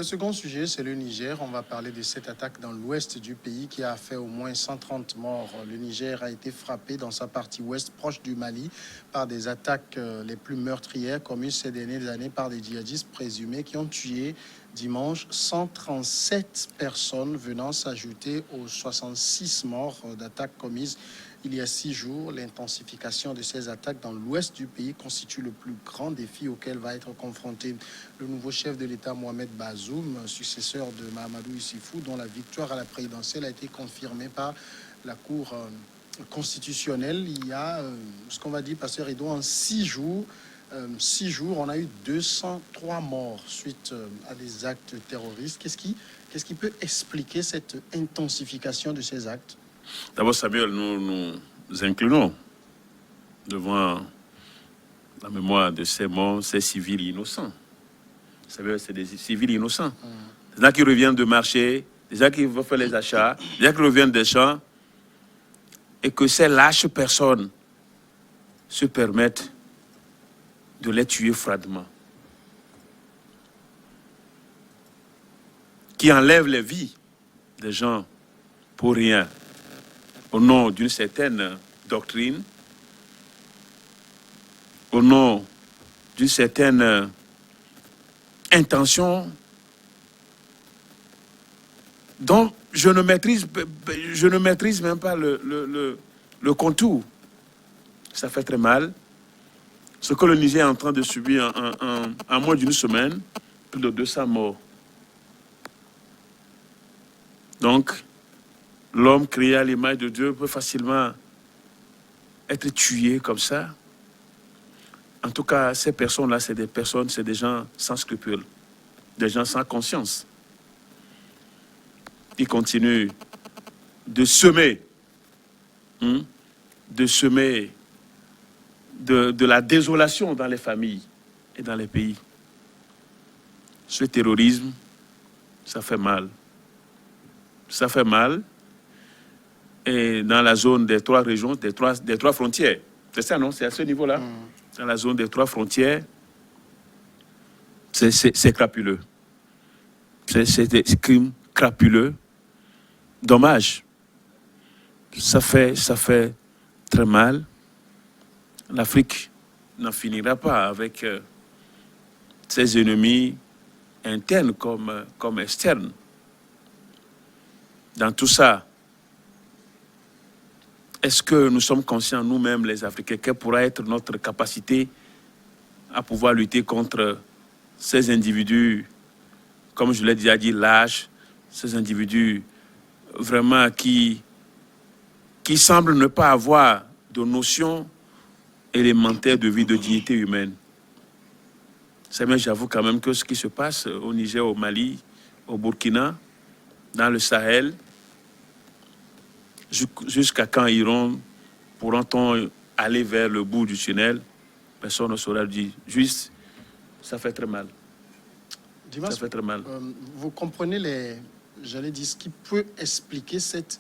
Le second sujet, c'est le Niger. On va parler de cette attaque dans l'ouest du pays qui a fait au moins 130 morts. Le Niger a été frappé dans sa partie ouest, proche du Mali, par des attaques les plus meurtrières commises ces dernières années par des djihadistes présumés qui ont tué dimanche 137 personnes, venant s'ajouter aux 66 morts d'attaques commises il y a 6 jours. L'intensification de ces attaques dans l'ouest du pays constitue le plus grand défi auquel va être confronté le nouveau chef de l'État, Mohamed Bazoum, successeur de Mahamadou Issoufou, dont la victoire à la présidentielle a été confirmée par la Cour constitutionnelle. Il y a ce qu'on va dire, Pasteur Edo, en 6 jours, on a eu 203 morts suite à des actes terroristes. Qu'est-ce qui peut expliquer cette intensification de ces actes? D'abord, Samuel, nous inclinons devant la mémoire de ces morts, ces civils innocents. Samuel, c'est des civils innocents. Des gens qui reviennent de marché, des gens qui vont faire les achats, des gens qui reviennent des champs, et que ces lâches personnes se permettent de les tuer froidement. Qui enlèvent les vies des gens pour rien, au nom d'une certaine doctrine, au nom d'une certaine intention dont je ne maîtrise même pas le contour. Ça fait très mal. Ce que le Niger est en train de subir en moins d'une semaine, plus de 200 morts. Donc, l'homme créé à l'image de Dieu peut facilement être tué comme ça. En tout cas, ces personnes-là, c'est des gens sans scrupules, des gens sans conscience. Ils continuent de semer, de la désolation dans les familles et dans les pays. Ce terrorisme, ça fait mal. Ça fait mal. Et dans la zone des 3 régions, des trois frontières. C'est ça, non? C'est à ce niveau-là. Dans la zone des 3 frontières, c'est crapuleux. C'est des crimes crapuleux. Dommage. Ça fait très mal. L'Afrique n'en finira pas avec ses ennemis internes comme externes. Dans tout ça, est-ce que nous sommes conscients, nous-mêmes, les Africains, quelle pourra être notre capacité à pouvoir lutter contre ces individus, comme je l'ai déjà dit, lâches, ces individus vraiment qui semblent ne pas avoir de notion élémentaire de vie, de dignité humaine. Mais j'avoue quand même que ce qui se passe au Niger, au Mali, au Burkina, dans le Sahel, jusqu'à quand pourront-on aller vers le bout du tunnel? Personne ne saura le dire. Juste, ça fait très mal. Dimas, ça fait très mal. Vous comprenez ce qui peut expliquer cette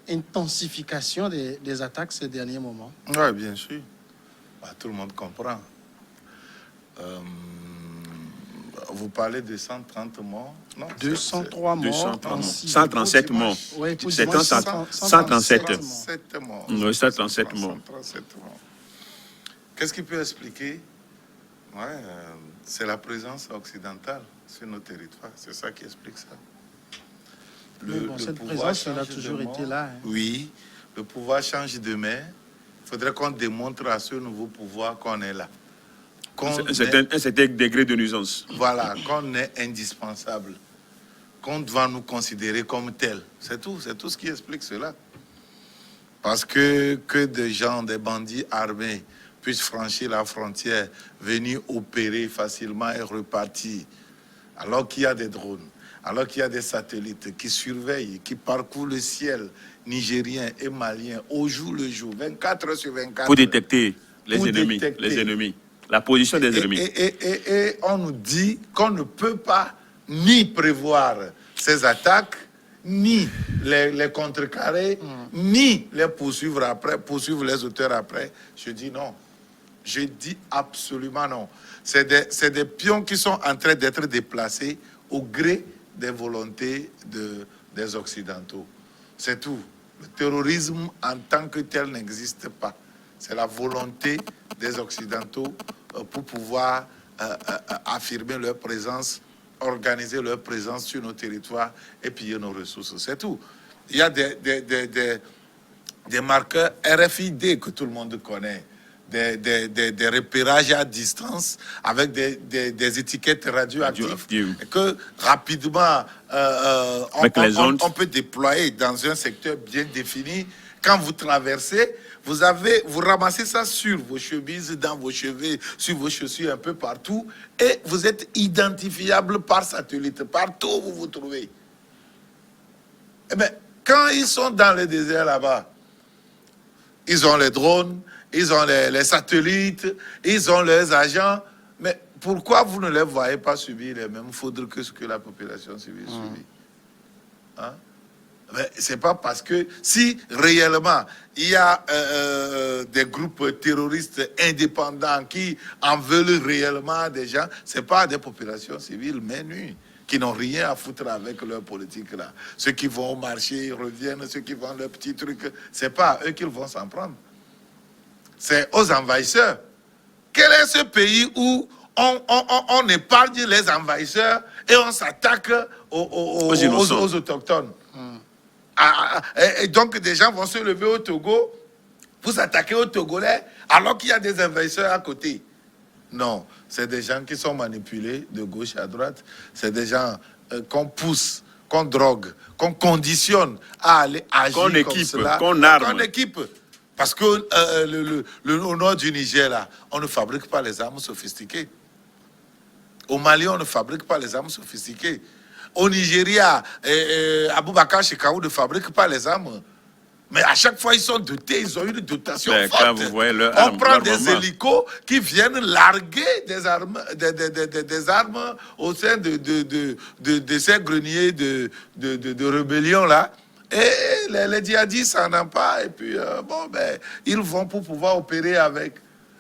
intensification des attaques ces derniers moments? Oui, bien sûr. Tout le monde comprend. Vous parlez de 130 morts? Non, 203 morts. 137 morts. Oui, c'est 137 morts. Oui, 137 morts. Qu'est-ce qui peut expliquer? C'est la présence occidentale sur nos territoires. C'est ça qui explique ça. Cette présence, elle a toujours été là. Oui, le pouvoir change de main. Il faudrait qu'on démontre à ce nouveau pouvoir qu'on est là. Un certain degré de nuisance. Voilà, qu'on est indispensable. Qu'on doit nous considérer comme tel. C'est tout ce qui explique cela. Parce que des gens, des bandits armés puissent franchir la frontière, venir opérer facilement et repartir, alors qu'il y a des drones, alors qu'il y a des satellites qui surveillent, qui parcourent le ciel nigérien et malien au jour le jour, 24 heures sur 24. Pour détecter les ennemis. La position des ennemis. Et on nous dit qu'on ne peut pas ni prévoir ces attaques, ni les contrecarrer, ni les poursuivre les auteurs après. Je dis non. Je dis absolument non. C'est des pions qui sont en train d'être déplacés au gré des volontés des Occidentaux. C'est tout. Le terrorisme en tant que tel n'existe pas. C'est la volonté des Occidentaux pour pouvoir affirmer leur présence, organiser leur présence sur nos territoires et piller nos ressources. C'est tout. Il y a des marqueurs RFID que tout le monde connaît, des repérages à distance avec des étiquettes radioactives que rapidement on peut déployer dans un secteur bien défini. Quand vous traversez, vous ramassez ça sur vos chemises, dans vos cheveux, sur vos chaussures, un peu partout, et vous êtes identifiable par satellite, partout où vous vous trouvez. Eh bien, quand ils sont dans le désert là-bas, ils ont les drones, ils ont les satellites, ils ont leurs agents, mais pourquoi vous ne les voyez pas subir les mêmes fautes que ce que la population civile subit? Hein? C'est pas parce que si réellement il y a des groupes terroristes indépendants qui en veulent réellement des gens, c'est pas des populations civiles menues qui n'ont rien à foutre avec leur politique là. Ceux qui vont au marché, ils reviennent, ceux qui vendent leurs petits trucs, c'est pas eux qu'ils vont s'en prendre. C'est aux envahisseurs. Quel est ce pays où on épargne les envahisseurs et on s'attaque aux autochtones? Et donc des gens vont se lever au Togo pour s'attaquer aux Togolais alors qu'il y a des envahisseurs à côté. Non, c'est des gens qui sont manipulés de gauche à droite. C'est des gens qu'on pousse, qu'on drogue, qu'on conditionne à aller agir qu'on équipe, comme cela, qu'on arme. qu'on équipe. Parce que au nord du Niger, là, on ne fabrique pas les armes sophistiquées. Au Mali, on ne fabrique pas les armes sophistiquées. Au Nigeria, Aboubakar Shekau ne fabrique pas les armes. Mais à chaque fois, ils sont dotés, ils ont une dotation forte. Quand vous voyez on prend des hélicos qui viennent larguer des armes au sein de ces greniers de rébellion là. Et les djihadistes s'en emparent et puis ils vont pour pouvoir opérer avec.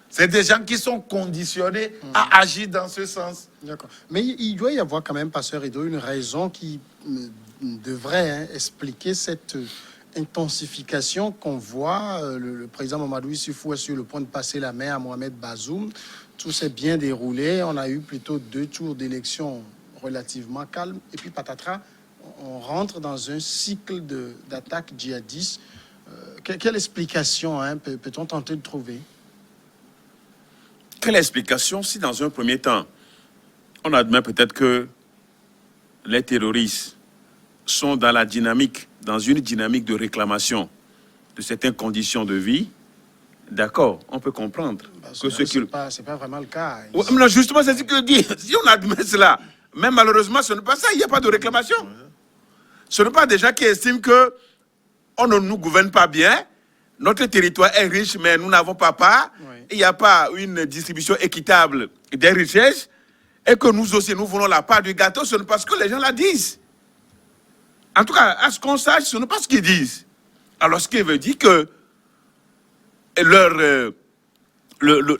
C'est des gens qui sont conditionnés à agir dans ce sens. D'accord. Mais il doit y avoir quand même, Pasteur Edo, une raison qui devrait expliquer cette intensification qu'on voit. Le président Mamadou Issoufou est sur le point de passer la main à Mohamed Bazoum. Tout s'est bien déroulé. On a eu plutôt 2 tours d'élection relativement calmes. Et puis, patatras, on rentre dans un cycle d'attaques djihadistes. Quelle explication peut-on tenter de trouver? Quelle explication si dans un premier temps, on admet peut-être que les terroristes sont dans une dynamique de réclamation de certaines conditions de vie, d'accord, on peut comprendre que ce qui... C'est pas vraiment le cas. Non, justement, c'est ce que je dis. Si on admet cela, mais malheureusement, ce n'est pas ça, il n'y a pas de réclamation. Ce n'est pas des gens qui estiment que on ne nous gouverne pas bien, notre territoire est riche, mais nous n'avons pas part, il n'y a pas une distribution équitable des richesses, et que nous aussi, nous voulons la part du gâteau, ce n'est pas ce que les gens la disent. En tout cas, à ce qu'on sache, ce n'est pas ce qu'ils disent. Alors, ce qui veut dire que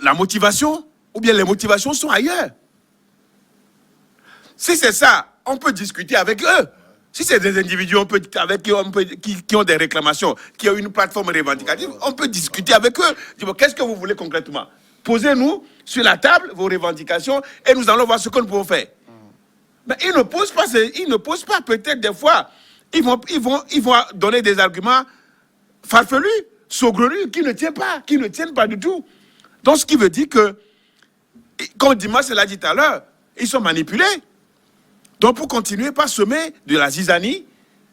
la motivation, ou bien les motivations sont ailleurs. Si c'est ça, on peut discuter avec eux. Si c'est des individus qui ont des réclamations, qui ont une plateforme revendicative, on peut discuter avec eux. Bon, qu'est-ce que vous voulez concrètement? Posez-nous sur la table vos revendications et nous allons voir ce que nous pouvons faire. Mais ils ne posent pas, peut-être des fois. Ils vont donner des arguments farfelus, saugrenus, qui ne tiennent pas du tout. Donc, ce qui veut dire que, comme Dimas l'a dit tout à l'heure, ils sont manipulés. Donc, pour continuer par semer de la zizanie,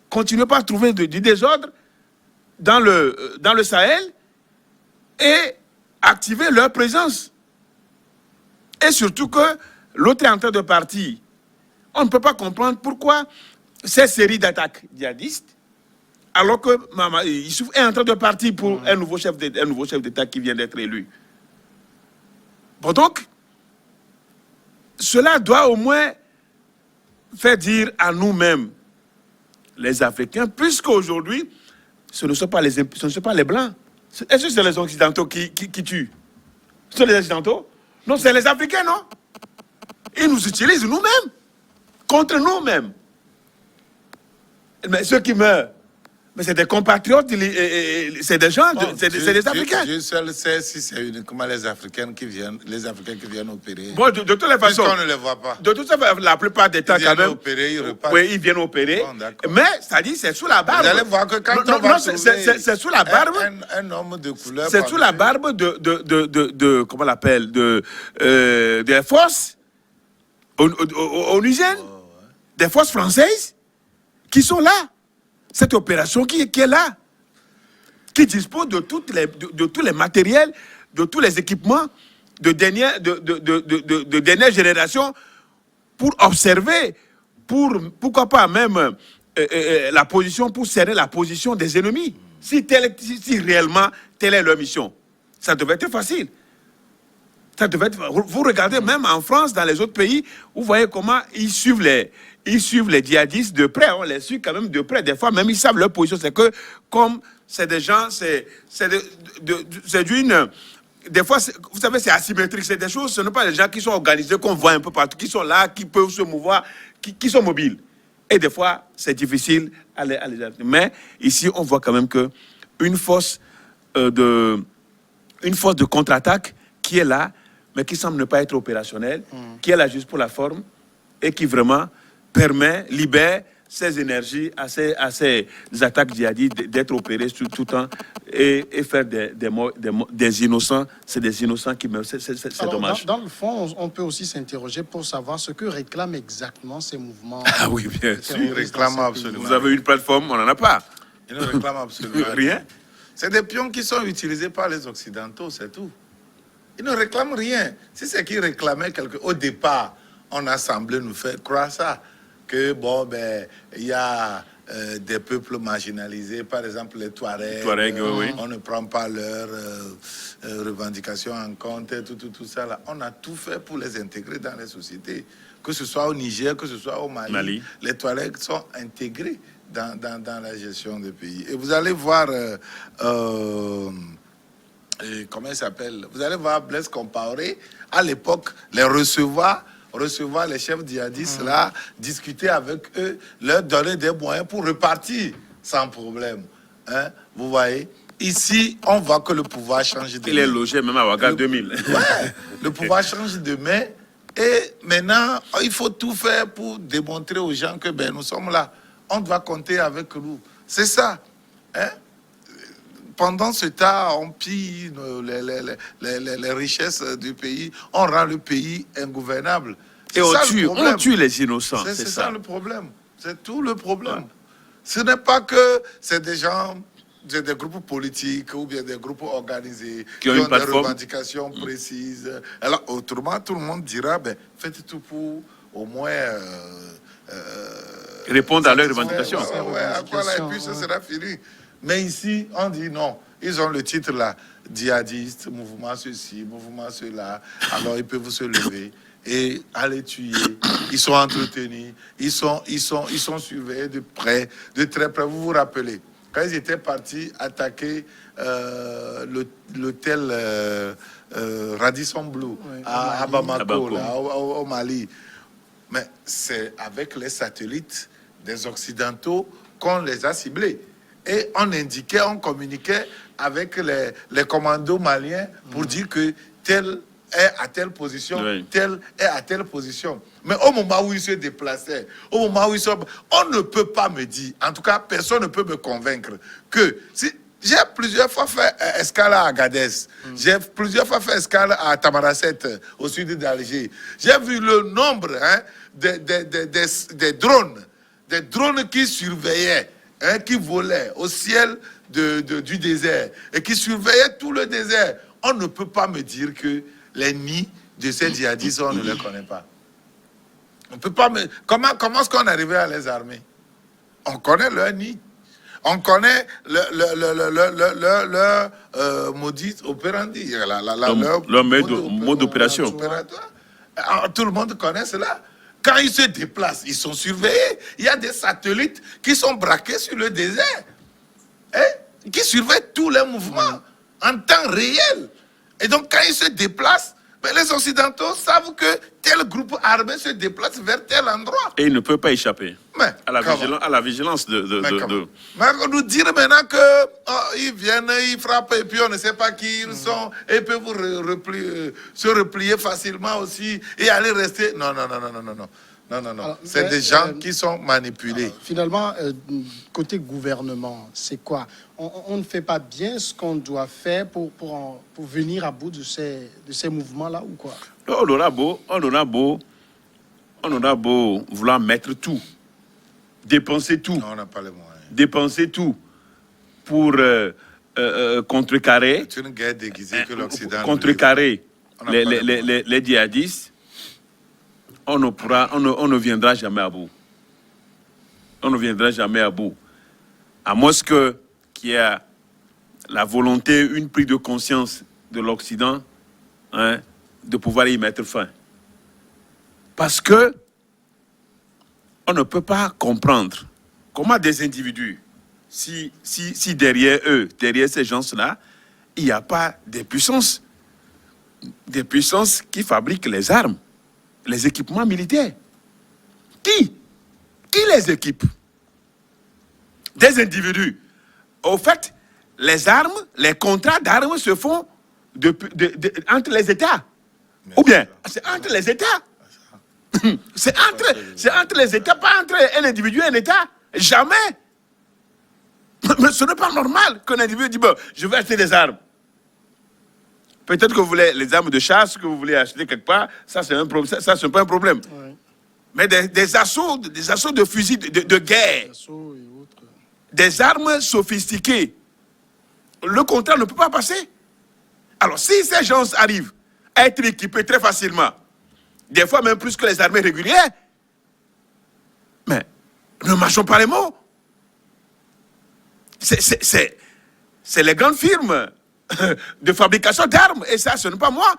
continuer par trouver du désordre dans le Sahel et activer leur présence. Et surtout que l'autre est en train de partir. On ne peut pas comprendre pourquoi ces séries d'attaques djihadistes, alors que Issoufou est en train de partir pour un nouveau chef d'État qui vient d'être élu. Bon, donc, cela doit au moins faire dire à nous-mêmes, les Africains, puisqu'aujourd'hui, ce ne sont pas les Blancs. Est-ce que c'est les Occidentaux qui tuent? Ce sont les Occidentaux? Non, c'est les Africains, non? Ils nous utilisent nous-mêmes. contre nous-mêmes. Mais ceux qui meurent, mais c'est des compatriotes, c'est des gens, c'est des Africains. Je seul sais si c'est uniquement les Africains qui viennent opérer. Bon, de toutes les façons, on ne les voit pas. De toute façon, la plupart des temps, quand même, ils repartent. Oui, ils viennent opérer. Bon, mais, c'est-à-dire, c'est sous la barbe. Vous allez voir que quand on va c'est sous la barbe. Un homme de couleur. C'est sous la barbe comment on l'appelle, des forces onusiennes, des forces françaises qui sont là. Cette opération qui est là, qui dispose de tous les matériels, de tous les équipements de dernière génération pour observer, pourquoi pas même la position, pour cerner la position des ennemis. Si réellement telle est leur mission, ça devait être facile. Vous regardez même en France, dans les autres pays, vous voyez comment ils suivent les djihadistes de près. On les suit quand même de près. Des fois, même ils savent leur position. C'est que, comme c'est des gens, c'est d'une... Des fois, vous savez, c'est asymétrique. C'est des choses, ce ne sont pas des gens qui sont organisés, qu'on voit un peu partout, qui sont là, qui peuvent se mouvoir, qui sont mobiles. Et des fois, c'est difficile à les... Mais ici, on voit quand même que une force de contre-attaque qui est là, mais qui semble ne pas être opérationnelle, qui est là juste pour la forme, et qui vraiment libère ses énergies à ces attaques djihadistes d'être opérées tout le temps et faire des innocents. C'est des innocents qui meurent. C'est dommage. Dans le fond, on peut aussi s'interroger pour savoir ce que réclament exactement ces mouvements. Ah oui, bien sûr. Ils réclament absolument. Vous avez une plateforme, on n'en a pas. Ils ne réclament absolument rien. C'est des pions qui sont utilisés par les Occidentaux, c'est tout. Ils ne réclament rien. Si c'est qu'ils réclamaient au départ, on a semblé nous faire croire ça. Que il y a des peuples marginalisés, par exemple les Touaregs. Oui. On ne prend pas leurs revendications en compte, tout ça là. On a tout fait pour les intégrer dans les sociétés. Que ce soit au Niger, que ce soit au Mali. Les Touaregs sont intégrés dans la gestion des pays. Et vous allez voir... comment il s'appelle? Vous allez voir Blaise Compaoré, à l'époque, les recevoir les chefs djihadistes là, discuter avec eux, leur donner des moyens pour repartir sans problème. Hein? Vous voyez? Ici, on voit que le pouvoir change de main. Il est logé même à Ouaga 2000. Ouais, le pouvoir change de main. Et maintenant, il faut tout faire pour démontrer aux gens que nous sommes là. On doit compter avec nous. C'est ça. Hein? Pendant ce temps, on pille les richesses du pays, on rend le pays ingouvernable. Et on tue les innocents. C'est ça le problème. C'est tout le problème. Ouais. Ce n'est pas que c'est des gens, des groupes politiques ou bien des groupes organisés qui ont des revendications précises. Alors, autrement, tout le monde dira, faites tout pour au moins... répondre à leurs revendications. Et puis ce sera fini. Mais ici, on dit non. Ils ont le titre là, djihadiste, mouvement ceci, mouvement cela. Alors ils peuvent se lever et aller tuer. Ils sont entretenus, ils sont surveillés de près, de très près. Vous vous rappelez, quand ils étaient partis attaquer l'hôtel Radisson Blu à Bamako, là, au Mali. Mais c'est avec les satellites des Occidentaux qu'on les a ciblés. Et on indiquait, on communiquait avec les commandos maliens pour dire que tel est à telle position, tel est à telle position. Mais au moment où ils se déplaçaient, au moment où ils sont... On ne peut pas me dire, en tout cas, personne ne peut me convaincre que... Si, j'ai plusieurs fois fait escale à Agadez. J'ai plusieurs fois fait escale à Tamaracet, au sud d'Alger. J'ai vu le nombre des drones qui surveillaient, qui volaient au ciel du désert et qui surveillaient tout le désert. On ne peut pas me dire que les nids de ces djihadistes, on ne les connaît pas. On peut pas me... Comment est-ce qu'on est arrivé à les armer? On connaît leur nid. On connaît leur modus operandi, leur mode d'opération. Tout le monde connaît cela. Quand ils se déplacent, ils sont surveillés. Il y a des satellites qui sont braqués sur le désert, qui surveillent tous les mouvements en temps réel. Et donc, quand ils se déplacent, Mais les Occidentaux savent que tel groupe armé se déplace vers tel endroit. Et il ne peut pas échapper Mais à la vigilance de... Mais nous dire maintenant que ils viennent, ils frappent et puis on ne sait pas qui ils sont et ils peuvent se replier facilement aussi et aller rester. Non. Alors, C'est des gens qui sont manipulés. Finalement, côté gouvernement, c'est quoi? On ne fait pas bien ce qu'on doit faire pour venir à bout de ces mouvements-là ou quoi? On aura beau vouloir mettre tout, dépenser tout, Non, on n'a pas les moyens. dépenser tout pour contrecarrer, C'est une guerre déguisée que l'Occident contrecarrer On n'a pas les les djihadistes. On ne viendra jamais à bout. On ne viendra jamais à bout. À moins qu'il y ait la volonté, une prise de conscience de l'Occident, hein, de pouvoir y mettre fin. Parce que on ne peut pas comprendre comment des individus, si derrière eux, derrière ces gens-là, il n'y a pas des puissances qui fabriquent les armes, les équipements militaires. Qui les équipe? Des individus. Au fait, les armes, les contrats d'armes se font entre les États. Ou bien, c'est entre les États. C'est entre les États, pas entre un individu et un État. Jamais. Mais ce n'est pas normal qu'un individu dise, bon, je vais acheter des armes. Peut-être que vous voulez les armes de chasse que vous voulez acheter quelque part, ça c'est un problème. Ça c'est pas un problème. Ouais. Mais des assauts de fusils de guerre, Assaut et autres. des armes sophistiquées, le contrat ne peut pas passer. Alors si ces gens arrivent à être équipés très facilement, des fois même plus que les armées régulières, mais ne marchons pas les mots. C'est les grandes firmes de fabrication d'armes. Et ça, ce n'est pas moi.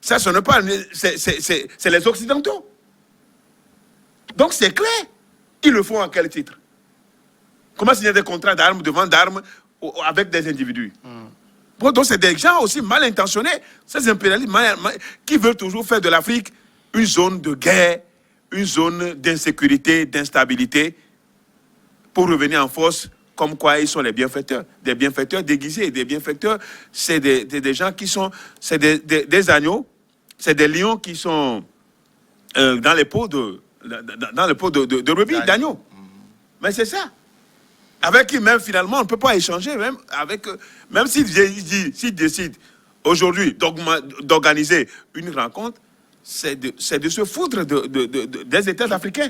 Ça, ce n'est pas... C'est les Occidentaux. Donc, c'est clair. Ils le font en quel titre? Comment signer des contrats d'armes, de vente d'armes avec des individus? Bon, donc, c'est des gens aussi mal intentionnés. Ces impérialistes qui veulent toujours faire de l'Afrique une zone de guerre, une zone d'insécurité, d'instabilité, pour revenir en force. Comme quoi ils sont les bienfaiteurs, des bienfaiteurs déguisés, des bienfaiteurs, c'est des gens qui sont, c'est des agneaux, c'est des lions qui sont dans les pots de brebis, d'agneaux. Mais c'est ça. Avec qui même finalement on ne peut pas échanger, même s'ils décident aujourd'hui d'organiser une rencontre, c'est de se foutre des États africains.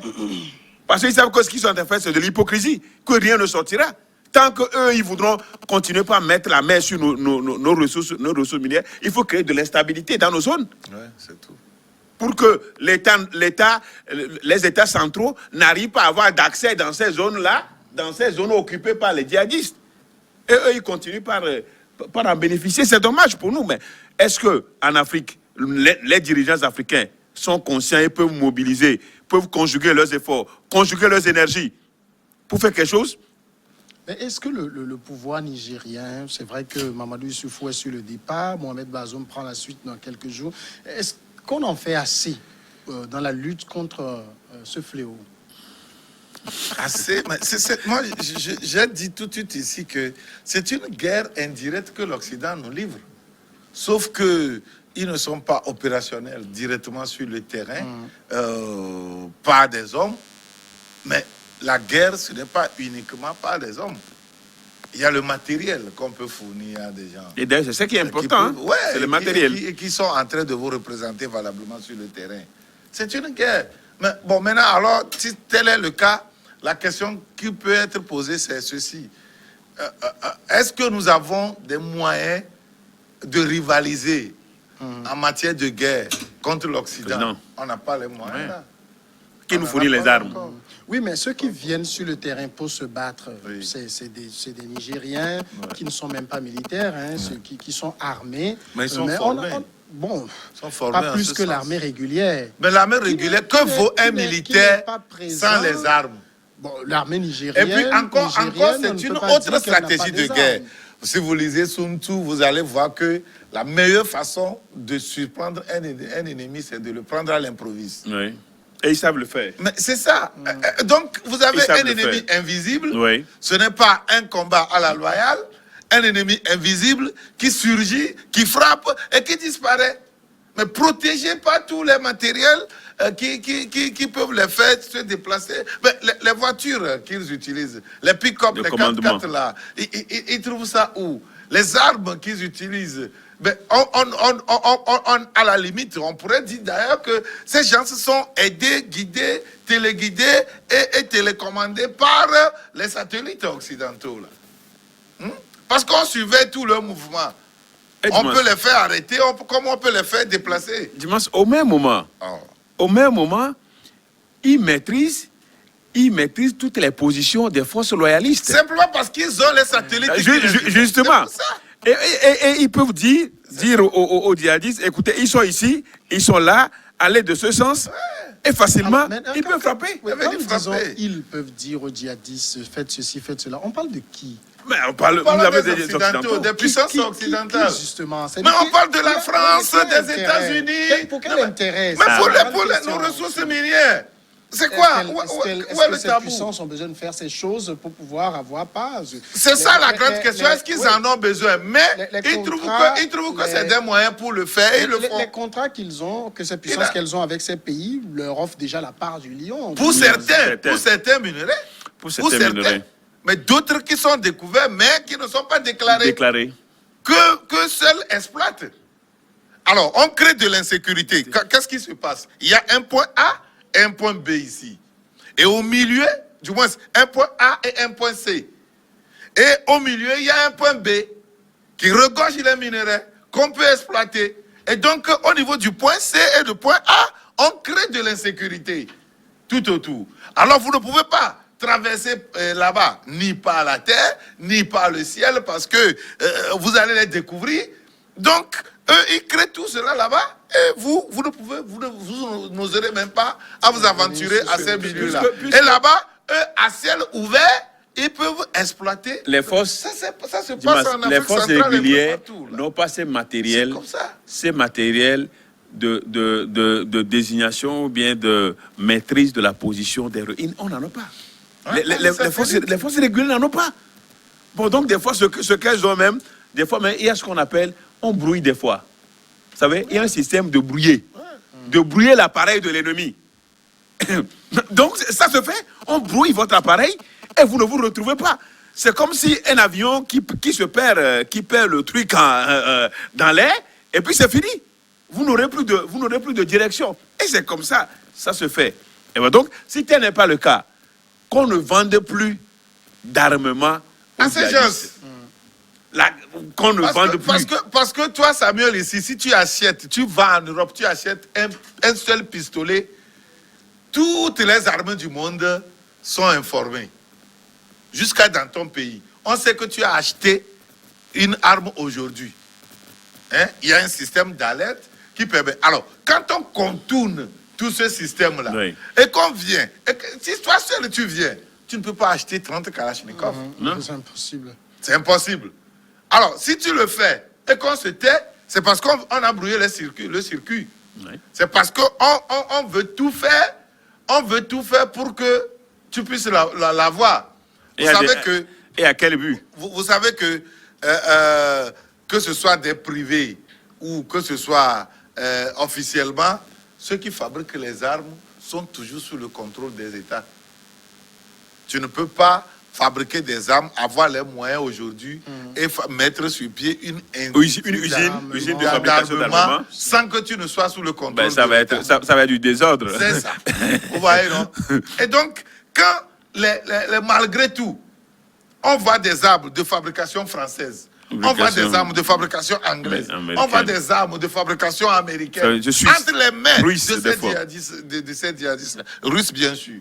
Parce qu'ils savent que ce qu'ils sont en train de faire, c'est de l'hypocrisie, que rien ne sortira. Tant qu'eux, ils voudront continuer à mettre la main sur nos ressources minières, il faut créer de l'instabilité dans nos zones. Oui, c'est tout. Pour que les États centraux n'arrivent pas à avoir d'accès dans ces zones-là, dans ces zones occupées par les djihadistes. Et eux, ils continuent par en bénéficier. C'est dommage pour nous, mais est-ce qu'en Afrique, les dirigeants africains sont conscients et peuvent mobiliser, peuvent conjuguer leurs efforts, conjuguer leurs énergies pour faire quelque chose? Mais est-ce que le pouvoir nigérien, c'est vrai que Mamadou Issoufou est sur le départ, Mohamed Bazoum prend la suite dans quelques jours, est-ce qu'on en fait assez dans la lutte contre ce fléau? Assez, mais moi, j'ai dit tout de suite ici que c'est une guerre indirecte que l'Occident nous livre. Sauf que ils ne sont pas opérationnels directement sur le terrain, par des hommes. Mais la guerre, ce n'est pas uniquement par des hommes. Il y a le matériel qu'on peut fournir à des gens. Et d'ailleurs, c'est ça qui est important, Ouais, c'est le matériel. Et qui sont en train de vous représenter valablement sur le terrain. C'est une guerre. Mais bon, maintenant, alors, si tel est le cas, la question qui peut être posée, c'est ceci. Est-ce que nous avons des moyens de rivaliser en matière de guerre contre l'Occident? On n'a pas les moyens. Ouais. Là. Qui nous fournit les armes? Oui, mais ceux qui viennent sur le terrain pour se battre, c'est des Nigériens qui ne sont même pas militaires, hein, ceux qui sont armés. Mais ils sont formés. Bon, Ils sont formés pas plus que l'armée régulière. Mais l'armée régulière, que vaut un militaire sans les armes? Bon, l'armée nigérienne. Et puis encore, c'est une autre stratégie de guerre. Si vous lisez Sun Tzu, vous allez voir que la meilleure façon de surprendre un ennemi, c'est de le prendre à l'improviste. Oui. Et ils savent le faire. Mais c'est ça. Donc, vous avez un ennemi invisible. Oui. Ce n'est pas un combat à la loyale. Un ennemi invisible qui surgit, qui frappe et qui disparaît. Mais protégez pas tous les matériels qui peuvent les faire se déplacer. Mais les voitures qu'ils utilisent, les pick-up, les 4x4 là, ils trouvent ça où? Les armes qu'ils utilisent. Mais à la limite, on pourrait dire d'ailleurs que ces gens se sont aidés, guidés, téléguidés et télécommandés par les satellites occidentaux. Là. Parce qu'on suivait tout leur mouvement. On peut les faire arrêter, comme on peut les faire déplacer. Dimanche, au même moment, ils maîtrisent toutes les positions des forces loyalistes. Simplement parce qu'ils ont les satellites. Justement. Et ils peuvent dire aux djihadistes, écoutez, ils sont ici, ils sont là, allez de ce sens, et facilement, ils peuvent frapper. Ils peuvent dire aux djihadistes, faites ceci, faites cela. On parle de qui? Mais on parle des Occidentaux, des puissances occidentales. Justement, mais on parle de la France, des États-Unis. Pour quel intérêt? Mais pour nos ressources minières. C'est quoi? Est-ce que ces puissances ont besoin de faire ces choses pour pouvoir avoir pas? C'est ça la grande question. Est-ce qu'ils en ont besoin? Mais ils trouvent que c'est des moyens pour le faire et ils le font. Les contrats qu'ils ont, que ces puissances qu'elles ont avec ces pays, leur offrent déjà la part du lion. Pour certains minerais. Pour certains. Mais d'autres qui sont découverts, mais qui ne sont pas déclarés. Que seuls exploitent. Alors, on crée de l'insécurité. Qu'est-ce qui se passe? Il y a un point A et un point B ici. Et au milieu, du moins, un point A et un point C. Et au milieu, il y a un point B qui regorge les minerais qu'on peut exploiter. Et donc, au niveau du point C et du point A, on crée de l'insécurité tout autour. Alors, vous ne pouvez pas traverser là-bas, ni par la terre, ni par le ciel, parce que vous allez les découvrir. Donc, eux, ils créent tout cela là-bas, et vous n'oserez même pas à vous aventurer à ces milieux-là. Et là-bas, eux, à ciel ouvert, ils peuvent exploiter. Les forces, ça se passe en Afrique les forces centrale, régulières n'ont pas ces matériels, de désignation ou bien de maîtrise de la position des ruines. On n'en a pas. Les forces régulières n'en ont pas. Bon, donc, des fois, ce qu'elles ont même, des fois, mais il y a ce qu'on appelle, on brouille des fois. Vous savez, il y a un système de brouiller. De brouiller l'appareil de l'ennemi. Donc, ça se fait, on brouille votre appareil et vous ne vous retrouvez pas. C'est comme si un avion qui perd le truc dans l'air, et puis c'est fini. Vous n'aurez plus de direction. Et c'est comme ça, ça se fait. Et bien donc, si tel n'est pas le cas, qu'on ne vende plus d'armement à ces gens. Qu'on ne vende plus. Parce que toi, Samuel, ici, si tu achètes, tu vas en Europe, tu achètes un seul pistolet, toutes les armées du monde sont informées. Jusqu'à dans ton pays. On sait que tu as acheté une arme aujourd'hui. Hein? Il y a un système d'alerte qui permet. Alors, quand on contourne tout ce système-là, et qu'on vient, si toi seul tu viens, tu ne peux pas acheter 30 Kalachnikov. C'est impossible. C'est impossible. Alors, si tu le fais et qu'on se tait, c'est parce qu'on a brouillé le circuit. Oui. C'est parce qu'on veut tout faire. On veut tout faire pour que tu puisses l'avoir. Et à quel but? Vous savez que ce soit des privés ou que ce soit officiellement, ceux qui fabriquent les armes sont toujours sous le contrôle des États. Tu ne peux pas fabriquer des armes, avoir les moyens aujourd'hui et mettre sur pied une usine de fabrication d'armement sans que tu ne sois sous le contrôle. Ça va être du désordre. C'est ça. Vous voyez, non? Et donc, quand malgré tout, on voit des armes de fabrication française, on voit des armes de fabrication anglaise, on voit des armes de fabrication américaine entre les mains de ces djihadistes, russes bien sûr.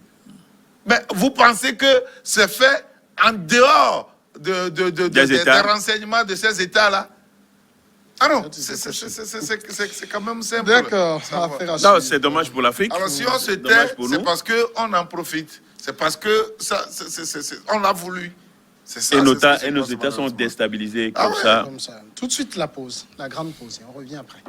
Mais vous pensez que c'est fait en dehors des renseignements de ces États-là? Ah non, c'est quand même simple. D'accord. Non, c'est dommage pour l'Afrique. Alors si on se tait, c'est parce qu'on en profite. C'est parce que on l'a voulu. C'est ça, Et nos, c'est ce que et nos je pense, États sont malheureusement. déstabilisés Ah comme ouais. ça. Comme ça. Tout de suite la pause, la grande pause, et on revient après.